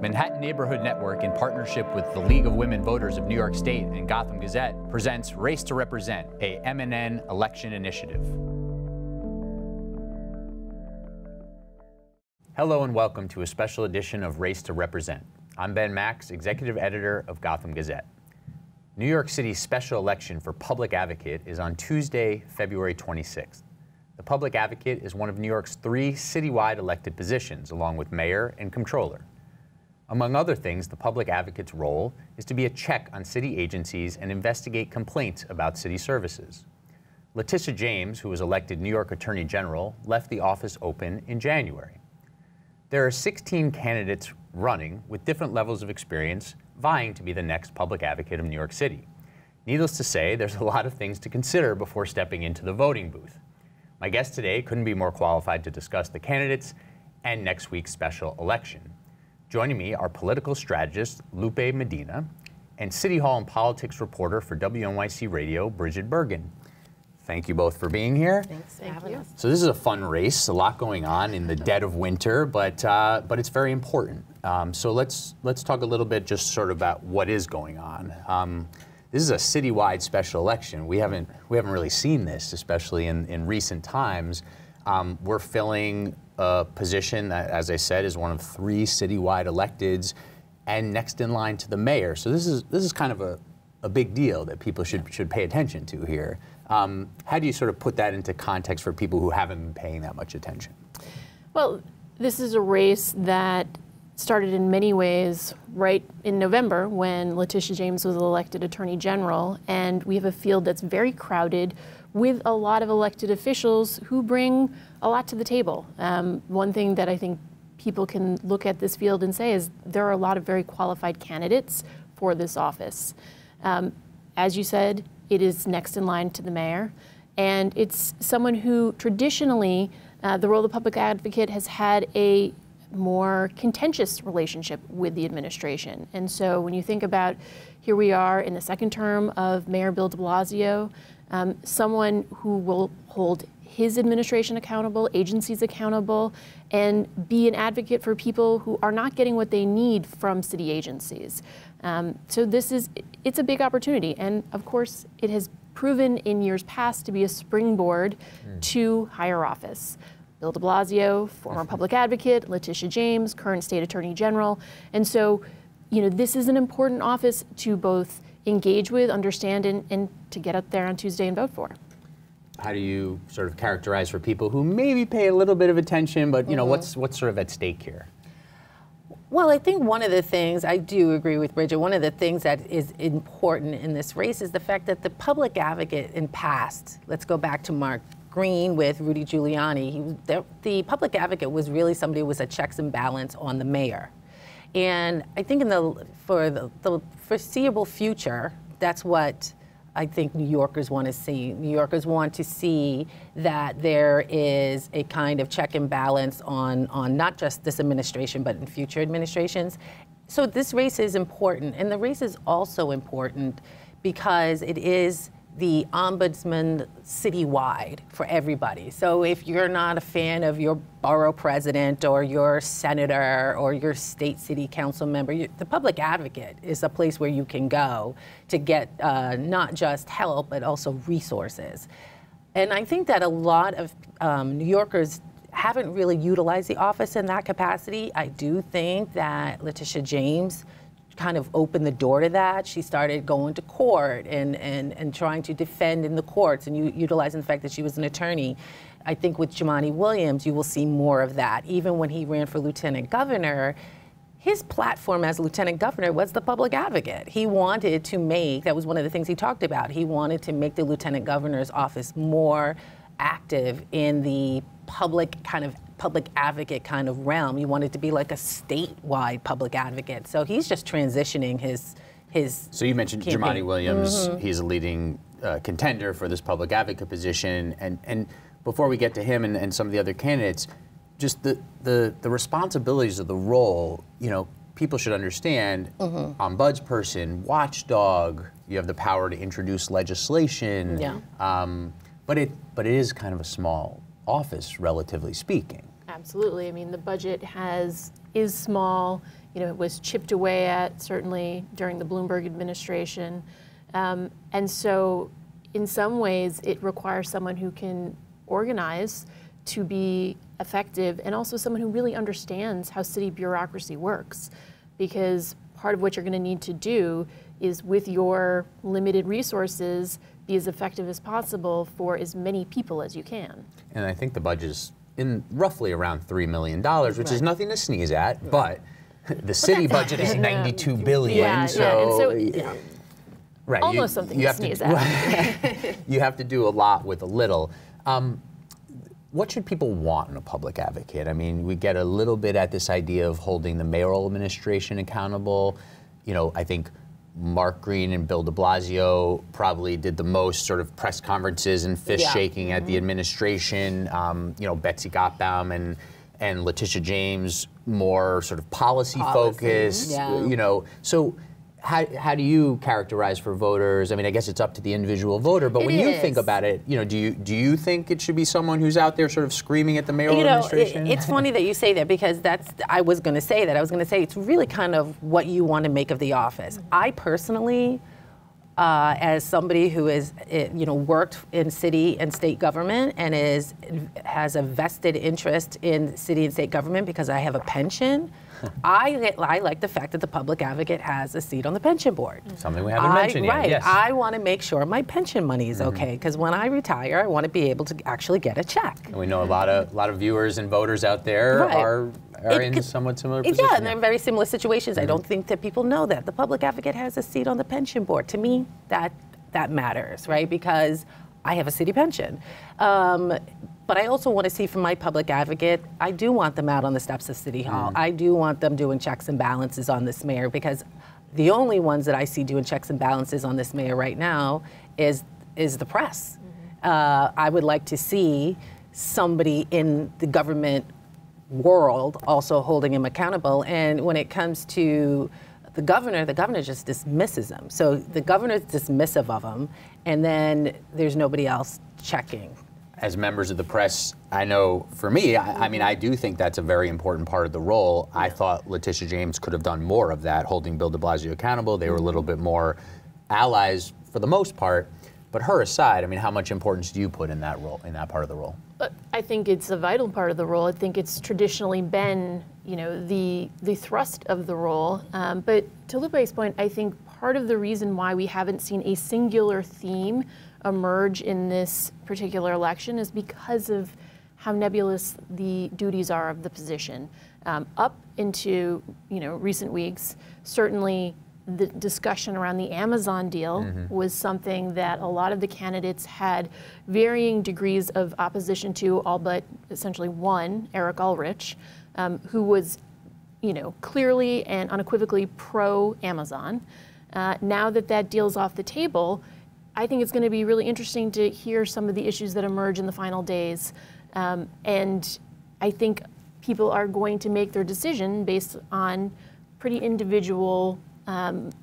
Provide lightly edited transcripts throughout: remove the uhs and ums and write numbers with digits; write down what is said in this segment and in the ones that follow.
Manhattan Neighborhood Network, in partnership with the League of Women Voters of New York State and Gotham Gazette, presents Race to Represent, a MNN election initiative. Hello and welcome to a special edition of Race to Represent. I'm Ben Max, executive editor of Gotham Gazette. New York City's special election for public advocate is on Tuesday, February 26th. The public advocate is one of New York's 3 citywide elected positions, along with mayor and comptroller. Among other things, the public advocate's role is to be a check on city agencies and investigate complaints about city services. Letitia James, who was elected New York Attorney General, left the office open in January. There are 16 candidates running with different levels of experience, vying to be the next public advocate of New York City. Needless to say, there's a lot of things to consider before stepping into the voting booth. My guest today couldn't be more qualified to discuss the candidates and next week's special election. Joining me are political strategist Lupe Medina and City Hall and politics reporter for WNYC Radio, Brigid Bergin. Thank you both for being here. Thanks for having us. So this is a fun race, a lot going on in the dead of winter, but it's very important. So let's talk a little bit just sort of about what is going on. This is a citywide special election. We haven't really seen this, especially in recent times. We're filling a position that, as I said, is one of 3 citywide electeds, and next in line to the mayor. So this is kind of a big deal that people should pay attention to here. How do you sort of put that into context for people who haven't been paying that much attention? Well, this is a race that started in many ways right in November when Letitia James was elected Attorney General, and we have a field that's very crowded with a lot of elected officials who bring a lot to the table. One thing that I think people can look at this field and say is there are a lot of very qualified candidates for this office. As you said, it is next in line to the mayor, and it's someone who traditionally, the role of the public advocate has had a more contentious relationship with the administration. And so when you think about, here we are in the second term of Mayor Bill de Blasio, someone who will hold his administration accountable, agencies accountable, and be an advocate for people who are not getting what they need from city agencies. So it's a big opportunity. And of course, it has proven in years past to be a springboard to higher office. Bill de Blasio, former public advocate, Letitia James, current state attorney general. And so, this is an important office to both engage with, understand, and to get up there on Tuesday and vote for. How do you sort of characterize for people who maybe pay a little bit of attention, but what's sort of at stake here? Well, I think one of the things, I do agree with Bridget, one of the things that is important in this race is the fact that the public advocate in past, let's go back to Mark Green with Rudy Giuliani, the public advocate was really somebody who was a checks and balance on the mayor. And I think for the foreseeable future, that's what I think New Yorkers want to see. New Yorkers want to see that there is a kind of check and balance on not just this administration, but in future administrations. So this race is important. And the race is also important because it is the ombudsman citywide for everybody. So if you're not a fan of your borough president or your senator or your state city council member, the public advocate is a place where you can go to get not just help, but also resources. And I think that a lot of New Yorkers haven't really utilized the office in that capacity. I do think that Letitia James kind of opened the door to that. She started going to court and trying to defend in the courts and utilizing the fact that she was an attorney. I think with Jumaane Williams, you will see more of that. Even when he ran for lieutenant governor, his platform as lieutenant governor was the public advocate. He wanted to make, that was one of the things he talked about, he wanted to make the lieutenant governor's office more active in the public advocate kind of realm. He wanted to be like a statewide public advocate. So he's just transitioning his So you mentioned campaign. Jumaane Williams. He's a leading contender for this public advocate position. And before we get to him and some of the other candidates, just the responsibilities of the role, people should understand, ombudsperson, watchdog, you have the power to introduce legislation. But it is kind of a small office, relatively speaking. Absolutely. I mean, the budget is small. you know, was chipped away at certainly during the Bloomberg administration. And so in some ways it requires someone who can organize to be effective, and also someone who really understands how city bureaucracy works. Because part of what you're going to need to do is, with your limited resources, be as effective as possible for as many people as you can. And I think the budget is in roughly around $3 million, which is nothing to sneeze at, but the city budget is $92 billion. Right, almost something to sneeze at. You have to do a lot with a little. What should people want in a public advocate? I mean, we get a little bit at this idea of holding the mayoral administration accountable. You know, I think Mark Green and Bill de Blasio probably did the most sort of press conferences and fist shaking at the administration. You know, Betsy Gotham and Letitia James more sort of policy focused. You know, so how do you characterize for voters? I mean, I guess it's up to the individual voter, but when you think about it, you know, do you think it should be someone who's out there sort of screaming at the mayoral administration? It's funny that you say that, because I was going to say that. I was going to say it's really kind of what you want to make of the office. I personally, as somebody who is, you know, worked in city and state government and has a vested interest in city and state government because I have a pension, I like the fact that the public advocate has a seat on the pension board. Something we haven't mentioned yet. Right. Yes. I want to make sure my pension money is okay, because when I retire, I want to be able to actually get a check. And we know a lot of viewers and voters out there are in somewhat similar positions. Yeah, and they're in very similar situations. I don't think that people know that. The public advocate has a seat on the pension board. To me, that matters, right? Because I have a city pension. But I also want to see from my public advocate, I do want them out on the steps of City Hall. I do want them doing checks and balances on this mayor, because the only ones that I see doing checks and balances on this mayor right now is the press. I would like to see somebody in the government world also holding him accountable. And when it comes to the governor just dismisses him. So the governor's dismissive of him, and then there's nobody else checking. As members of the press, I know for me, I mean, I do think that's a very important part of the role. I thought Letitia James could have done more of that, holding Bill de Blasio accountable. They were a little bit more allies for the most part. But her aside, I mean, how much importance do you put in that role, in that part of the role? I think it's a vital part of the role. I think it's traditionally been, you know, the thrust of the role. But to Lupe's point, I think part of the reason why we haven't seen a singular theme emerge in this particular election is because of how nebulous the duties are of the position. Up into, you know, recent weeks, certainly the discussion around the Amazon deal was something that a lot of the candidates had varying degrees of opposition to, all but essentially one, Eric Ulrich, who was, you know, clearly and unequivocally pro-Amazon. Now that deal's off the table, I think it's going to be really interesting to hear some of the issues that emerge in the final days. And I think people are going to make their decision based on pretty individual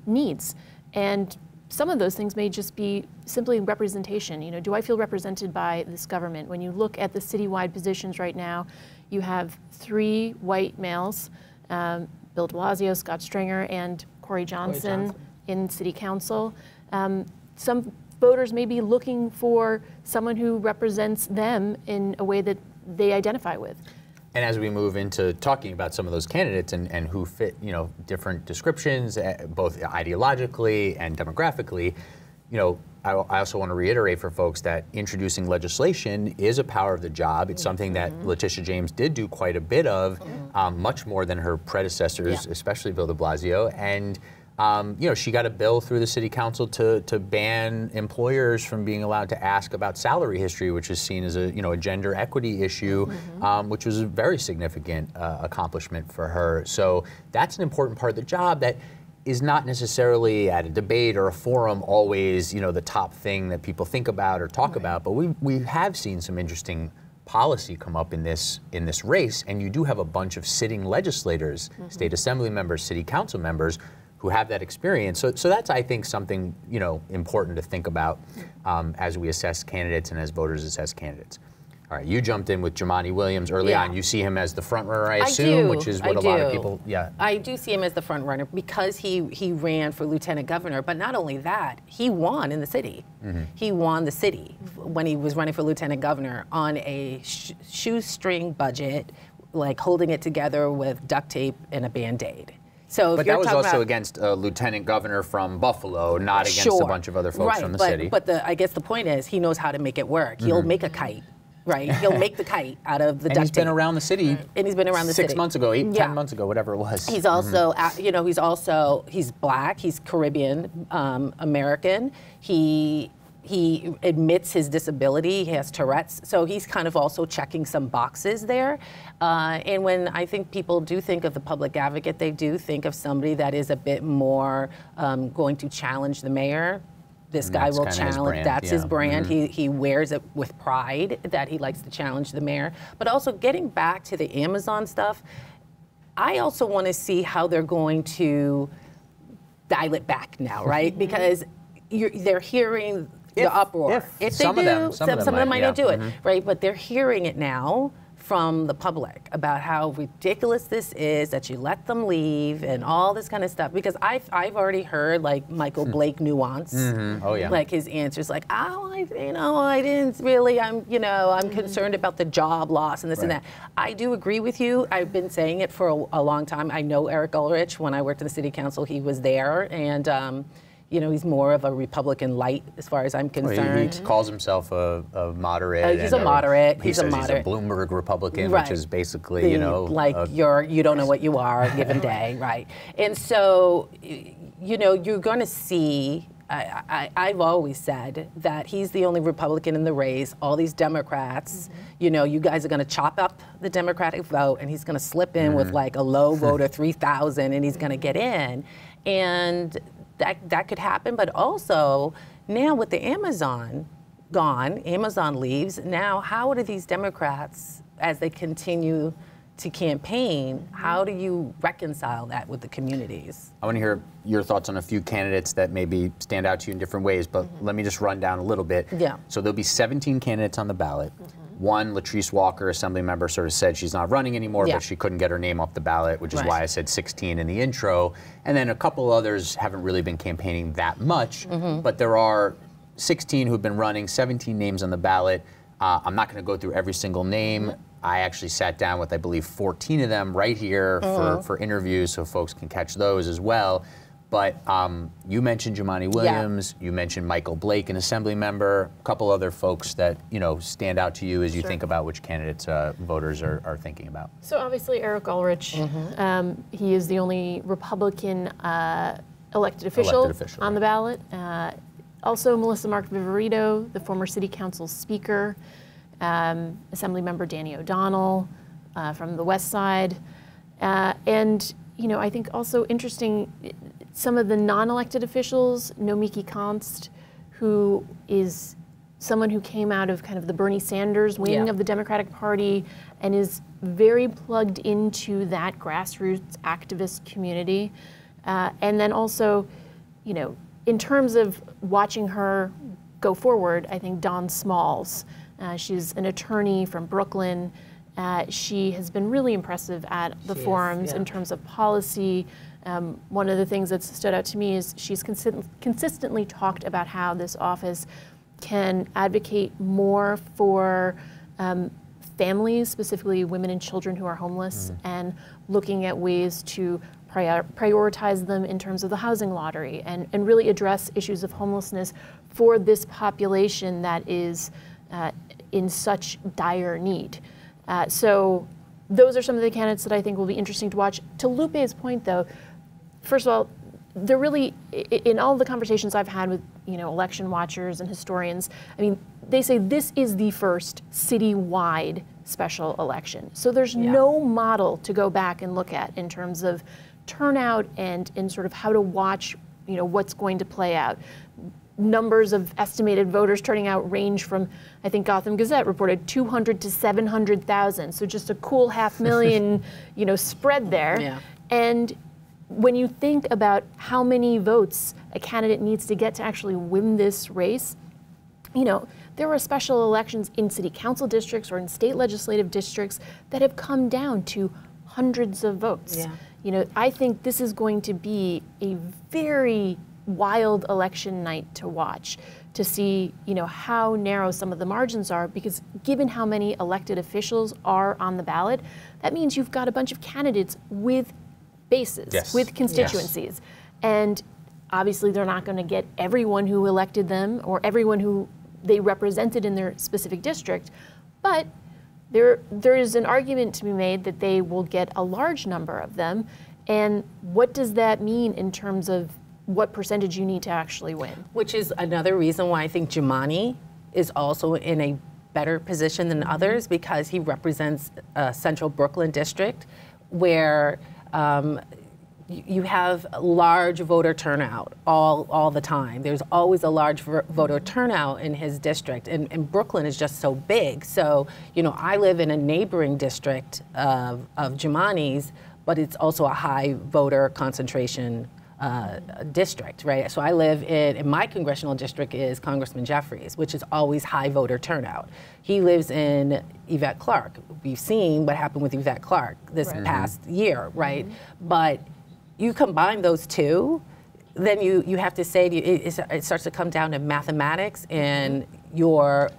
needs. And some of those things may just be simply representation. You know, do I feel represented by this government? When you look at the citywide positions right now, you have 3 white males, Bill de Blasio, Scott Stringer, and Corey Johnson in city council. Some voters may be looking for someone who represents them in a way that they identify with. And as we move into talking about some of those candidates and who fit, you know, different descriptions, both ideologically and demographically, you know, I also want to reiterate for folks that introducing legislation is a power of the job. It's something that Letitia James did do quite a bit of, much more than her predecessors, especially Bill de Blasio. And you know, she got a bill through the city council to ban employers from being allowed to ask about salary history, which is seen as a, you know, a gender equity issue, which was a very significant accomplishment for her. So that's an important part of the job that is not necessarily at a debate or a forum always, you know, the top thing that people think about or talk about. But we have seen some interesting policy come up in this race, and you do have a bunch of sitting legislators, state assembly members, city council members, who have that experience. So that's, I think, something, you know, important to think about as we assess candidates and as voters assess candidates. All right, you jumped in with Jumaane Williams early on. You see him as the front runner, I I assume, do. which is what a lot of people, I do see him as the front runner because he ran for lieutenant governor. But not only that, he won in the city. He won the city when he was running for lieutenant governor on a shoestring budget, like holding it together with duct tape and a Band-Aid. So but that was also against a lieutenant governor from Buffalo, not against a bunch of other folks from the city. But I guess the point is he knows how to make it work. He'll make a kite. Right, he'll make the kite out of the duct tape. And he's been around the city. And he's been around the city 6 months ago, 10 months ago, whatever it was. He's also, he's black. He's Caribbean American. He admits his disability. He has Tourette's, so he's kind of also checking some boxes there. And when I think people do think of the public advocate, they do think of somebody that is a bit more going to challenge the mayor. This guy will challenge, that's his brand. He wears it with pride that he likes to challenge the mayor. But also getting back to the Amazon stuff, I also want to see how they're going to dial it back now, right? Because they're hearing the uproar. If they do, some of them might not do it, right? But they're hearing it now from the public about how ridiculous this is, that you let them leave and all this kind of stuff. Because I've already heard like Michael Blake nuance. Like his answers like, oh, I didn't really, I'm concerned about the job loss and this and that. I do agree with you. I've been saying it for a long time. I know Eric Ulrich. When I worked in the city council, he was there, and he's more of a Republican light as far as I'm concerned. He calls himself a moderate. He's a moderate. He's a Bloomberg Republican, which is basically, you don't know what you are a given day, right? And so, you're going to see. I've always said that he's the only Republican in the race. All these Democrats, you guys are going to chop up the Democratic vote, and he's going to slip in with like a low vote of 3,000, and he's going to get in, and that could happen. But also now with the Amazon gone, Amazon leaves. Now, how do these Democrats, as they continue to campaign, how do you reconcile that with the communities? I want to hear your thoughts on a few candidates that maybe stand out to you in different ways, but let me just run down a little bit. So there'll be 17 candidates on the ballot. One, Latrice Walker, assembly member, sort of said she's not running anymore, but she couldn't get her name off the ballot, which is why I said 16 in the intro. And then a couple others haven't really been campaigning that much, but there are 16 who've been running, 17 names on the ballot. I'm not going to go through every single name. I actually sat down with, I believe, 14 of them right here for interviews, so folks can catch those as well. But you mentioned Jumaane Williams, you mentioned Michael Blake, an assembly member, a couple other folks that stand out to you as you think about which candidates voters are thinking about. So obviously Eric Ulrich, he is the only Republican elected official on the ballot. Also Melissa Mark Viverito, the former city council speaker, assembly member Danny O'Donnell from the West Side, and I think also interesting, some of the non-elected officials, Nomiki Konst, who is someone who came out of kind of the Bernie Sanders wing of the Democratic Party and is very plugged into that grassroots activist community. And then also, in terms of watching her go forward, I think Dawn Smalls, she's an attorney from Brooklyn. She has been really impressive at the forums in terms of policy. One of the things that stood out to me is she's consistently talked about how this office can advocate more for families, specifically women and children who are homeless, and looking at ways to prioritize them in terms of the housing lottery and really address issues of homelessness for this population that is in such dire need. So those are some of the candidates that I think will be interesting to watch. To Lupe's point, though, first of all, they're really, in all the conversations I've had with election watchers and historians, I mean, they say this is the first citywide special election. So there's no model to go back and look at in terms of turnout and sort of how to watch what's going to play out. Numbers of estimated voters turning out range from, I think Gotham Gazette reported 200 to 700,000. So just a cool 500,000, spread there. And when you think about how many votes a candidate needs to get to actually win this race, you know, there were special elections in city council districts or in state legislative districts that have come down to hundreds of votes. Yeah. You know, I think this is going to be a very wild election night to watch, to see, you know, how narrow some of the margins are, because given how many elected officials are on the ballot, that means you've got a bunch of candidates with bases, Yes. with constituencies. And obviously they're not going to get everyone who elected them or everyone who they represented in their specific district, but there is an argument to be made that they will get a large number of them. And what does that mean in terms of what percentage you need to actually win? Which is another reason why I think Jumaane is also in a better position than others, because he represents Central Brooklyn district, where you have large voter turnout all the time. There's always a large voter turnout in his district, and Brooklyn is just so big. So, you know, I live in a neighboring district of Jumaane's, but it's also a high voter concentration district, right? So I live in my congressional district is Congressman Jeffries, which is always high voter turnout. He lives in Yvette Clarke. We've seen what happened with Yvette Clarke this past year, right? But you combine those two, then you have to say it starts to come down to mathematics and your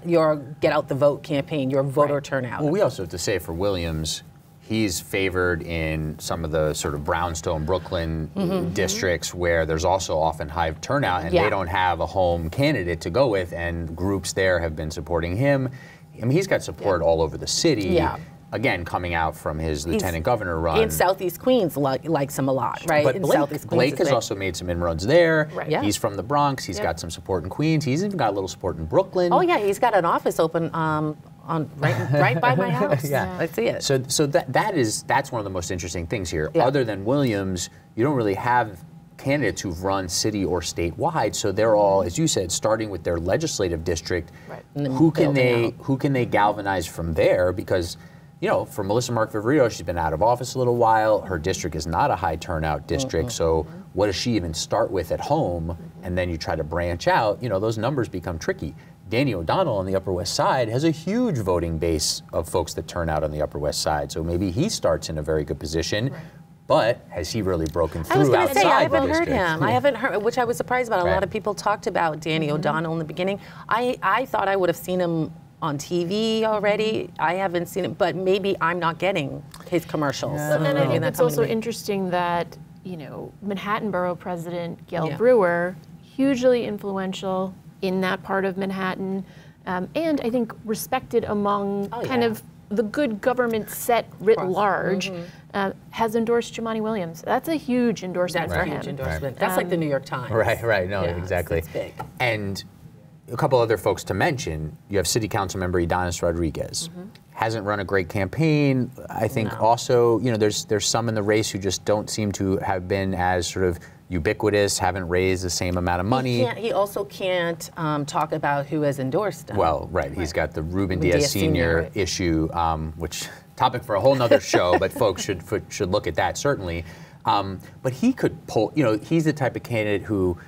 get out the vote campaign, your voter turnout. Well, we also have to say for Williams, he's favored in some of the sort of brownstone Brooklyn districts where there's also often high turnout, and they don't have a home candidate to go with, and groups there have been supporting him. I mean, he's got support all over the city. Yeah. Again, coming out from his lieutenant governor run. In Southeast Queens likes him a lot, right? But in Blake has also made some inroads there. Right. Yeah. He's from the Bronx. He's got some support in Queens. He's even got a little support in Brooklyn. Oh yeah, he's got an office open right by my house. I see it. So that's one of the most interesting things here. Other than Williams, you don't really have candidates who've run city or statewide, so they're all, as you said, starting with their legislative district. Right. Who can they galvanize from there? Because, you know, for Melissa Mark-Viverito, she's been out of office a little while. Her district is not a high turnout district, so what does she even start with at home? And then you try to branch out, you know, those numbers become tricky. Danny O'Donnell on the Upper West Side has a huge voting base of folks that turn out on the Upper West Side, so maybe he starts in a very good position. Right. But has he really broken through outside the district? I was going to say, I haven't heard him. I haven't heard, which I was surprised about. A lot of people talked about Danny O'Donnell in the beginning. I thought I would have seen him on TV already. I haven't seen it, but maybe I'm not getting his commercials. Yeah. And I think it's also interesting that, you know, Manhattan Borough President Gail Brewer, hugely influential in that part of Manhattan, and I think respected among kind of the good government set writ large, has endorsed Jumaane Williams. That's a huge endorsement for him. That's a huge endorsement. That's like the New York Times. Right, no, exactly. It's big. And a couple other folks to mention, you have City Council member Adonis Rodriguez. Hasn't run a great campaign. I think also, you know, there's some in the race who just don't seem to have been as sort of ubiquitous, haven't raised the same amount of money. He also can't talk about who has endorsed him. Well, he's got the Ruben Diaz Sr. issue, which topic for a whole nother show, but folks should look at that certainly. But he could pull, you know, he's the type of candidate who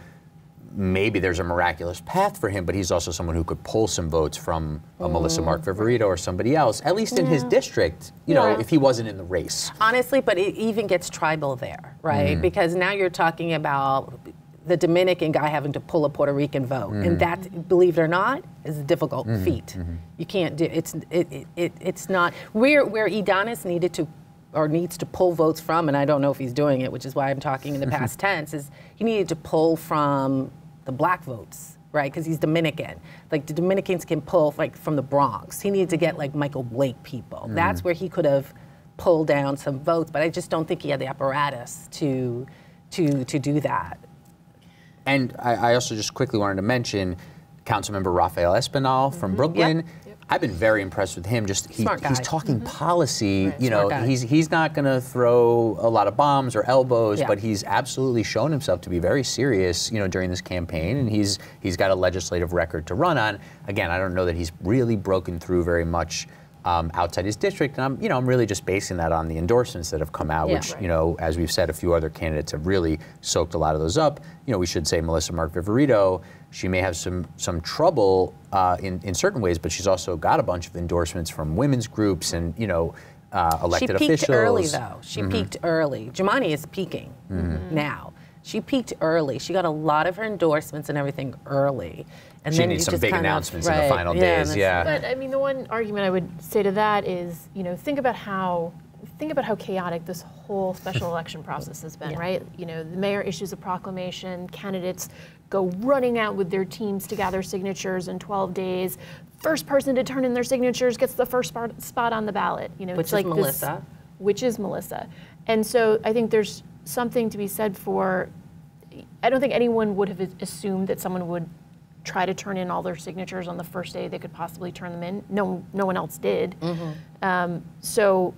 maybe there's a miraculous path for him, but he's also someone who could pull some votes from a Melissa Mark-Viverito or somebody else, at least in his district, you know, if he wasn't in the race. Honestly, but it even gets tribal there, right? Because now you're talking about the Dominican guy having to pull a Puerto Rican vote, and that, believe it or not, is a difficult feat. You can't do it's not where Adonis needed to or needs to pull votes from, and I don't know if he's doing it, which is why I'm talking in the past tense, is he needed to pull from the black votes, right? Because he's Dominican. Like the Dominicans can pull like from the Bronx. He needed to get like Michael Blake people. That's where he could have pulled down some votes, but I just don't think he had the apparatus to do that. And I also just quickly wanted to mention Councilmember Rafael Espinal from Brooklyn. I've been very impressed with him. Just he's talking policy. You know, he's not going to throw a lot of bombs or elbows, but he's absolutely shown himself to be very serious. You know, during this campaign, and he's got a legislative record to run on. Again, I don't know that he's really broken through very much outside his district. And I'm really just basing that on the endorsements that have come out, which, as we've said, a few other candidates have really soaked a lot of those up. We should say Melissa Mark Viverito, she may have some trouble in certain ways, but she's also got a bunch of endorsements from women's groups and, elected officials. She peaked early, though. She peaked early. Jumaane is peaking now. She peaked early. She got a lot of her endorsements and everything early. And she then needs some big announcements in the final days. But I mean, the one argument I would say to that is, think about how chaotic this whole special election process has been, right? The mayor issues a proclamation, candidates go running out with their teams to gather signatures in 12 days. First person to turn in their signatures gets the first spot on the ballot. Which is Melissa. Which is Melissa. And so I think there's something to be said for, I don't think anyone would have assumed that someone would try to turn in all their signatures on the first day they could possibly turn them in. No one else did. So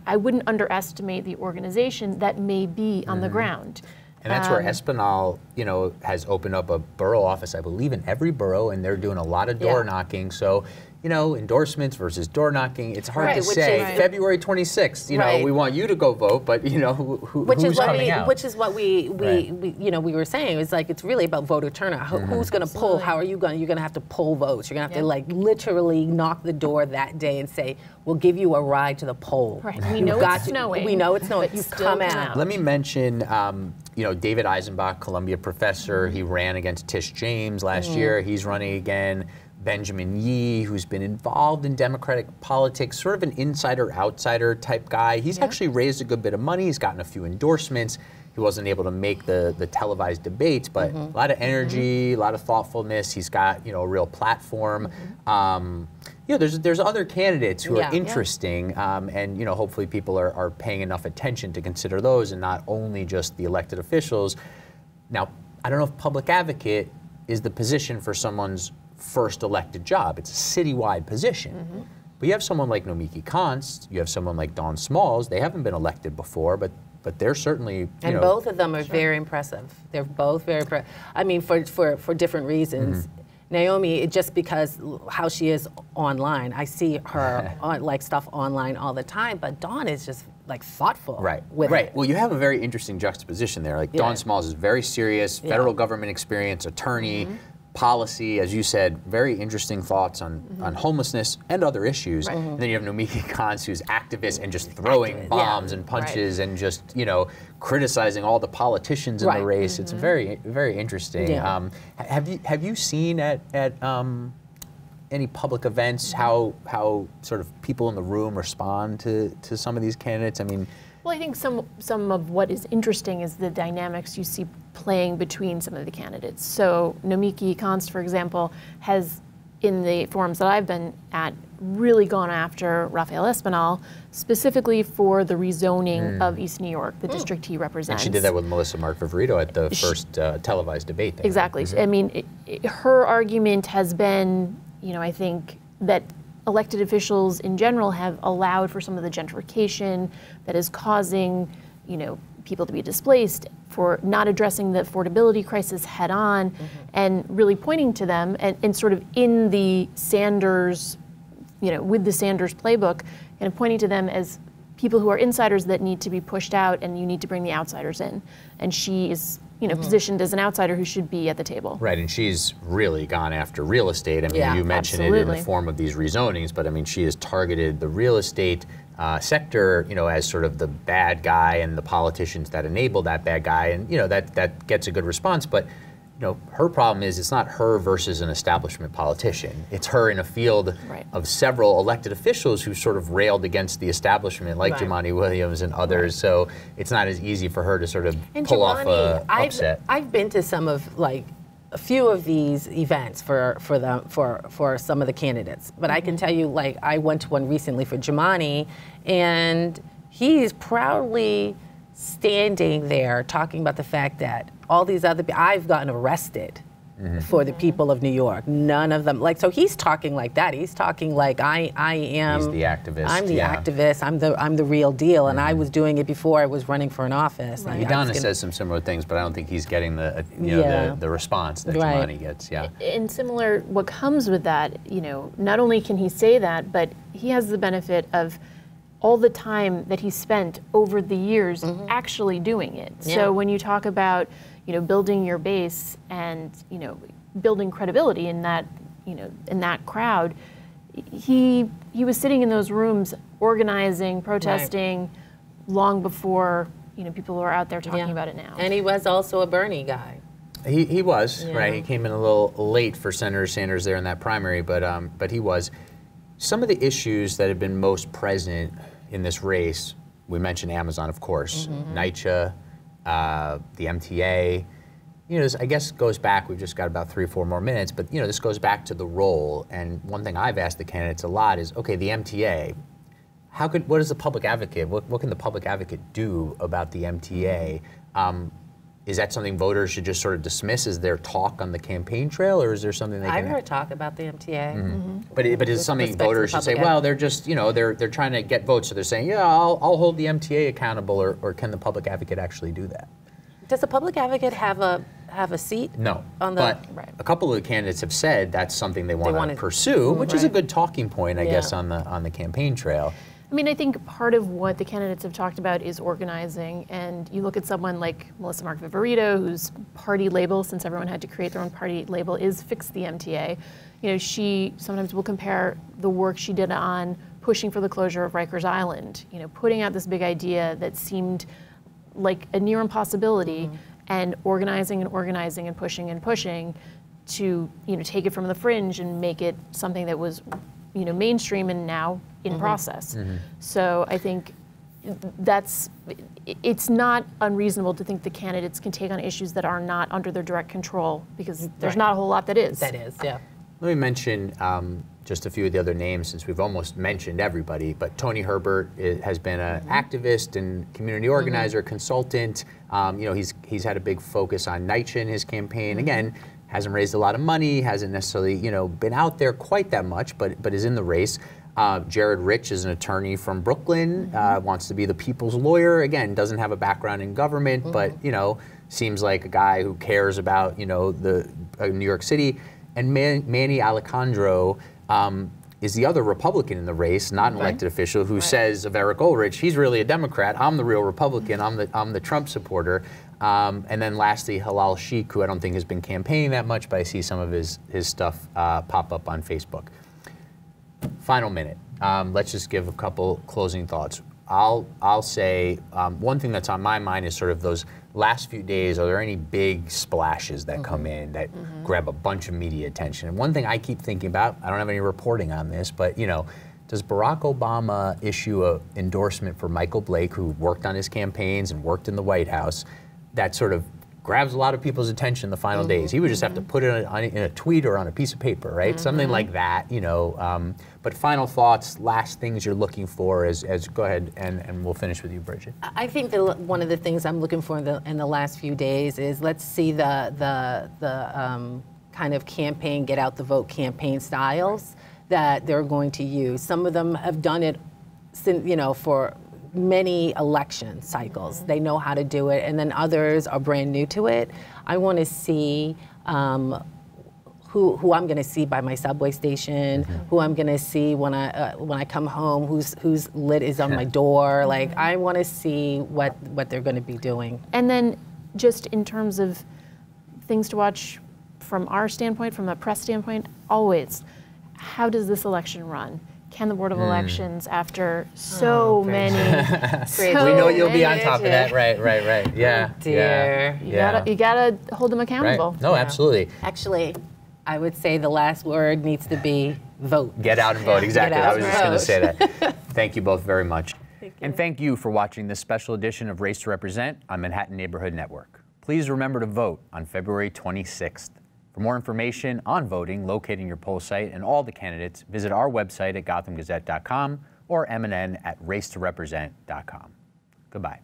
I wouldn't underestimate the organization that may be on the ground. And that's where Espinal, has opened up a borough office, I believe, in every borough, and they're doing a lot of door knocking. So, endorsements versus door knocking, it's hard to say. February 26th, we want you to go vote, but who's coming out? Which is what we were saying. It's like it's really about voter turnout. Who's going to pull? How are you going? You're going to have to pull votes. You're going to have to literally knock the door that day and say, "We'll give you a ride to the poll." Right. We know it's snowing. We know it's snowing. You come out. Let me mention, David Eisenbach, Columbia professor. He ran against Tish James last year. He's running again. Benjamin Yee, who's been involved in Democratic politics, sort of an insider-outsider type guy. He's actually raised a good bit of money. He's gotten a few endorsements. He wasn't able to make the televised debates, but a lot of energy, a lot of thoughtfulness. He's got a real platform. There's other candidates who are interesting, and hopefully people are paying enough attention to consider those and not only just the elected officials. Now, I don't know if public advocate is the position for someone's first elected job. It's a citywide position. But you have someone like Nomiki Konst, you have someone like Dawn Smalls. They haven't been elected before, but they're certainly and both of them are very impressive. They're both very I mean, for different reasons. Naomi, just because how she is online, I see her on stuff online all the time. But Dawn is just thoughtful. With it. Well, you have a very interesting juxtaposition there. Dawn Smalls is very serious, federal government experience, attorney. Policy, as you said, very interesting thoughts on homelessness and other issues. And then you have Nomiki Konst, who's activist and just throwing bombs and punches and just criticizing all the politicians in the race. It's very, very interesting. Have you seen at any public events how sort of people in the room respond to some of these candidates? I mean. Well, I think some of what is interesting is the dynamics you see playing between some of the candidates. So Nomiki Konst, for example, has, in the forums that I've been at, really gone after Raphael Espinal, specifically for the rezoning of East New York, the district he represents. And she did that with Melissa Mark Viverito at the first televised debate there. Exactly. I mean, her argument has been, I think, that elected officials in general have allowed for some of the gentrification that is causing, people to be displaced, for not addressing the affordability crisis head on, and really pointing to them and sort of in the Sanders, with the Sanders playbook, and pointing to them as people who are insiders that need to be pushed out, and you need to bring the outsiders in. And she is positioned as an outsider who should be at the table. Right, and she's really gone after real estate. I mean, you mentioned it in the form of these rezonings, but I mean, she has targeted the real estate sector, as sort of the bad guy and the politicians that enable that bad guy, and that gets a good response. But her problem is it's not her versus an establishment politician. It's her in a field of several elected officials who sort of railed against the establishment, like Jumaane Williams and others. So it's not as easy for her to sort of pull off a upset. I've been to some of a few of these events for some of the candidates, but I can tell you, I went to one recently for Jumaane, and he's proudly standing there talking about the fact that all these other, I've gotten arrested for the people of New York. None of them, like, so he's talking like that. He's talking like I am. He's the activist. I'm the activist. I'm the real deal, and I was doing it before I was running for an office. Right. Udana says some similar things, but I don't think he's getting the the response that Jumaane gets. Yeah. And similar, what comes with that, not only can he say that, but he has the benefit of all the time that he spent over the years actually doing it. Yeah. So when you talk about, building your base and, building credibility in that, in that crowd, he was sitting in those rooms organizing, protesting long before, people were out there talking about it now. And he was also a Bernie guy. He was, right. He came in a little late for Senator Sanders there in that primary, but he was. Some of the issues that have been most present in this race, we mentioned Amazon, of course, NYCHA, the MTA. This, I guess, goes back, we've just got about 3 or 4 more minutes, but this goes back to the role. And one thing I've asked the candidates a lot is, okay, the MTA, what is the public advocate, what can the public advocate do about the MTA? Is that something voters should just sort of dismiss as their talk on the campaign trail, or is there something they can... I've heard talk about the MTA. But is it something voters should say, well, they're just, they're trying to get votes, so they're saying, yeah, I'll hold the MTA accountable, or can the public advocate actually do that? Does the public advocate have a seat? No, but a couple of the candidates have said that's something they want to pursue, which is a good talking point, I guess, on the campaign trail. I mean, I think part of what the candidates have talked about is organizing, and you look at someone like Melissa Mark Viverito, whose party label, since everyone had to create their own party label, is Fix the MTA. She sometimes will compare the work she did on pushing for the closure of Rikers Island, putting out this big idea that seemed like a near impossibility, and organizing and pushing to take it from the fringe and make it something that was mainstream and now in process. So I think it's not unreasonable to think the candidates can take on issues that are not under their direct control, because there's not a whole lot that is. That is, yeah. Let me mention just a few of the other names, since we've almost mentioned everybody, but Tony Herbert has been an activist and community organizer, consultant. He's had a big focus on NYCHA in his campaign. Again, hasn't raised a lot of money, hasn't necessarily been out there quite that much, but is in the race. Jared Rich is an attorney from Brooklyn, wants to be the people's lawyer. Again, doesn't have a background in government, but seems like a guy who cares about the New York City. And Manny Alejandro is the other Republican in the race, not an elected official, who says of Eric Ulrich, he's really a Democrat. I'm the real Republican. I'm the Trump supporter. And then lastly, Halal Sheikh, who I don't think has been campaigning that much, but I see some of his stuff pop up on Facebook. Final minute. Let's just give a couple closing thoughts. I'll say one thing that's on my mind is sort of those last few days. Are there any big splashes that come in that grab a bunch of media attention? And one thing I keep thinking about, I don't have any reporting on this, but does Barack Obama issue an endorsement for Michael Blake, who worked on his campaigns and worked in the White House, that sort of grabs a lot of people's attention the final days? He would just have to put it in a tweet or on a piece of paper, right? Something like that, But final thoughts, last things you're looking for as go ahead, and we'll finish with you, Brigid. I think one of the things I'm looking for in the last few days is, let's see the kind of campaign, get out the vote campaign styles that they're going to use. Some of them have done it since, for many election cycles. They know how to do it, and then others are brand new to it. I want to see who I'm going to see by my subway station, who I'm going to see when I come home, whose lit is on my door. Like, I want to see what they're going to be doing. And then, just in terms of things to watch from our standpoint, from a press standpoint, always, how does this election run? Can the Board of Elections, after so many, we know you'll be on top of that, right? Yeah, oh dear. You gotta hold them accountable. Right. No, absolutely. Actually, I would say the last word needs to be vote. Get out and vote. Exactly. I was just going to say that. Thank you both very much. And thank you for watching this special edition of Race to Represent on Manhattan Neighborhood Network. Please remember to vote on February 26th. For more information on voting, locating your poll site, and all the candidates, visit our website at gothamgazette.com or MNN at racetorepresent.com. Goodbye.